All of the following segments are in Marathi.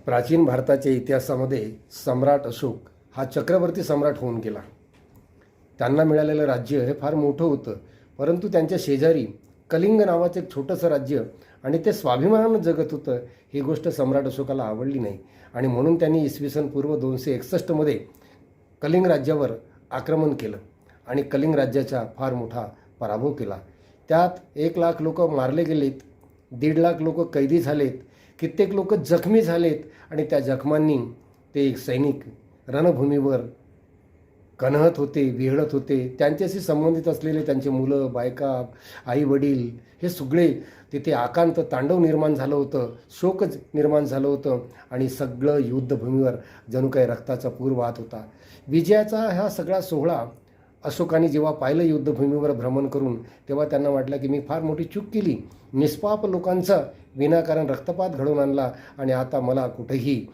प्राचीन भारताच्या इतिहासामध्ये सम्राट अशोक हा चक्रवर्ती सम्राट होऊन गेला. त्यांना मिळालेलं राज्य हे फार मोठं होतं, परंतु त्यांच्या शेजारी कलिंग नावाचं एक छोटंसं राज्य आणि ते स्वाभिमानानं जगत होतं. ही गोष्ट सम्राट अशोकाला आवडली नाही आणि म्हणून त्यांनी इसवी सन पूर्व 261 कलिंग राज्यावर आक्रमण केलं आणि कलिंग राज्याचा फार मोठा पराभव केला. त्यात 1,00,000 लोक मारले गेलेत, 1,50,000 लोक कैदी झालेत, कित्येक लोक जखमी झालेत आणि त्या जखमांनी ते सैनिक रणभूमीवर कणहत होते, विहळत होते. त्यांच्याशी संबंधित असलेले त्यांचे मुलं, बायका, आई वडील हे सगळे तिथे आकांत तांडव निर्माण झालं होतं, शोकच निर्माण झालं होतं आणि सगळं युद्धभूमीवर जणू काही रक्ताचा पूर वाहत होता. विजयाचा हा सगळा सोहळा अशोकाने जेव्हा पाहिलं युद्धभूमीवर भ्रमण करून, तेव्हा त्यांना वाटलं की मी फार मोठी चूक केली. निष्पाप लोकांचा विनाकारण रक्तपात घडवून आणला आणि आता मला कुठेही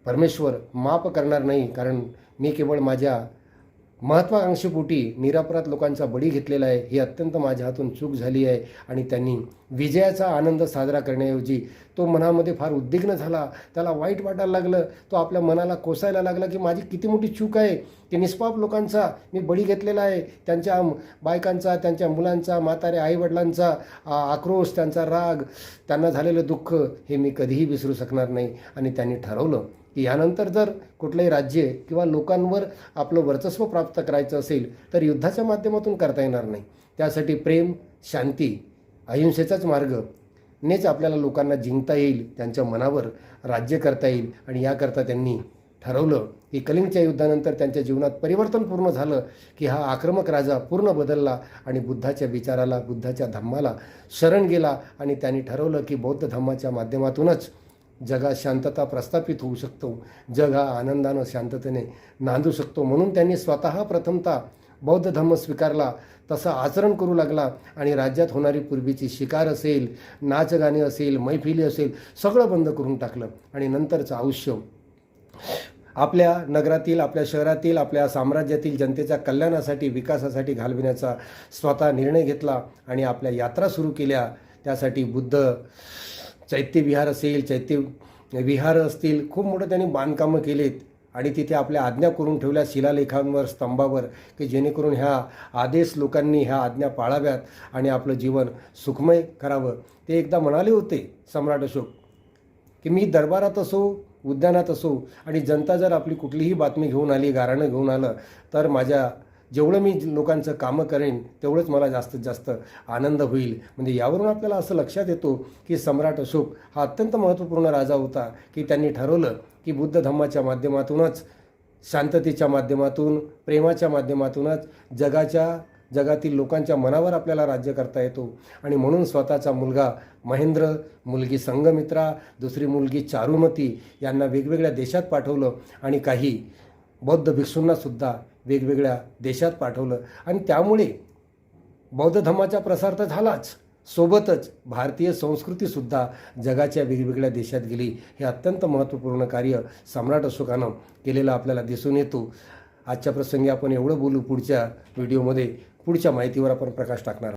परमेश्वर माफ करणार नाही, कारण मी केवळ माझ्या महत्त्वाकांक्षेपोटी निरपराध लोकांचा बळी घेतलेला आहे. ही अत्यंत माझ्या हातून चूक झाली आहे. आणि त्यांनी विजयाचा आनंद साजरा करण्याऐवजी तो मनामध्ये फार उद्विग्न झाला. त्याला वाईट वाटायला लागलं. तो आपल्या मनाला कोसायला लागला की माझी किती मोठी चूक आहे, की निष्पाप लोकांचा मी बळी घेतलेला आहे. त्यांच्या बायकांचा, त्यांच्या मुलांचा, म्हाताऱ्या आईवडिलांचा आक्रोश, त्यांचा राग, त्यांना झालेलं दुःख हे मी कधीही विसरू शकणार नाही. आणि त्यांनी ठरवलं की यानंतर जर कुठलंही राज्य किंवा लोकांवर आपलं वर्चस्व प्राप्त करायचं असेल तर युद्धाच्या माध्यमातून करता येणार नाही. त्यासाठी प्रेम, शांती, अहिंसेचाच मार्ग नेच आपल्याला लोकांना जिंकता येईल, त्यांच्या मनावर राज्य करता येईल. आणि याकरता त्यांनी ठरवलं की कलिंगच्या युद्धानंतर त्यांच्या जीवनात परिवर्तन पूर्ण झालं की हा आक्रमक राजा पूर्ण बदलला आणि बुद्धाच्या विचाराला, बुद्धाच्या धम्माला शरण गेला. आणि त्यांनी ठरवलं की बौद्ध धम्माच्या माध्यमातूनच जगात शांतता प्रस्थापित होऊ शकतो, जग हा आनंदानं शांततेने नांदू शकतो. म्हणून त्यांनी स्वतः प्रथमतः बौद्ध धम्म स्वीकारला, तसं आचरण करू लागला आणि राज्यात होणारी पूर्वीची शिकार असेल, नाचगाणे असेल, मैफिली असेल, सगळं बंद करून टाकलं. आणि नंतरचं आयुष्य आपल्या नगरातील, आपल्या शहरातील, आपल्या साम्राज्यातील जनतेच्या कल्याणासाठी, विकासासाठी घालविण्याचा स्वतः निर्णय घेतला आणि आपल्या यात्रा सुरू केल्या. त्यासाठी बुद्ध चैत्यविहार असेल, चैत्यविहार असतील, खूप मोठं त्यांनी बांधकामं केलीत आणि तिथे आपल्या आज्ञा करून ठेवल्या शिलालेखांवर, स्तंभावर, की जेणेकरून ह्या आदेश लोकांनी ह्या आज्ञा पाळाव्यात आणि आपलं जीवन सुखमय करावं. ते एकदा म्हणाले होते सम्राट अशोक की मी दरबारात असो, उद्यानात असो आणि जनता जर आपली कुठलीही बातमी घेऊन आली, गाऱ्हाणं घेऊन आलं, तर माझ्या जेवढं मी लोकांचं कामं करेन तेवढंच मला जास्तीत जास्त आनंद होईल. म्हणजे यावरून आपल्याला असं लक्षात येतो की सम्राट अशोक हा अत्यंत महत्त्वपूर्ण राजा होता, की त्यांनी ठरवलं की बुद्ध धम्माच्या माध्यमातूनच, शांततेच्या माध्यमातून, प्रेमाच्या माध्यमातूनच जगातील लोकांच्या मनावर आपल्याला राज्य करता येतो. आणि म्हणून स्वतःचा मुलगा महेंद्र, मुलगी संघमित्रा, दुसरी मुलगी चारुमती यांना वेगवेगळ्या देशात पाठवलं आणि काही बौद्ध भिक्षूंनासुद्धा वेगवेगळ्या देशात पाठवलं. आणि त्यामुळे बौद्ध धम्माचा प्रसार तर झालाच, सोबतच भारतीय संस्कृतीसुद्धा जगाच्या वेगवेगळ्या देशात गेली. हे अत्यंत महत्त्वपूर्ण कार्य सम्राट अशोकानं केलेलं आपल्याला दिसून येतो. आजच्या प्रसंगी आपण एवढं बोलू. पुढच्या व्हिडिओमध्ये पुढच्या माहितीवर आपण प्रकाश टाकणार.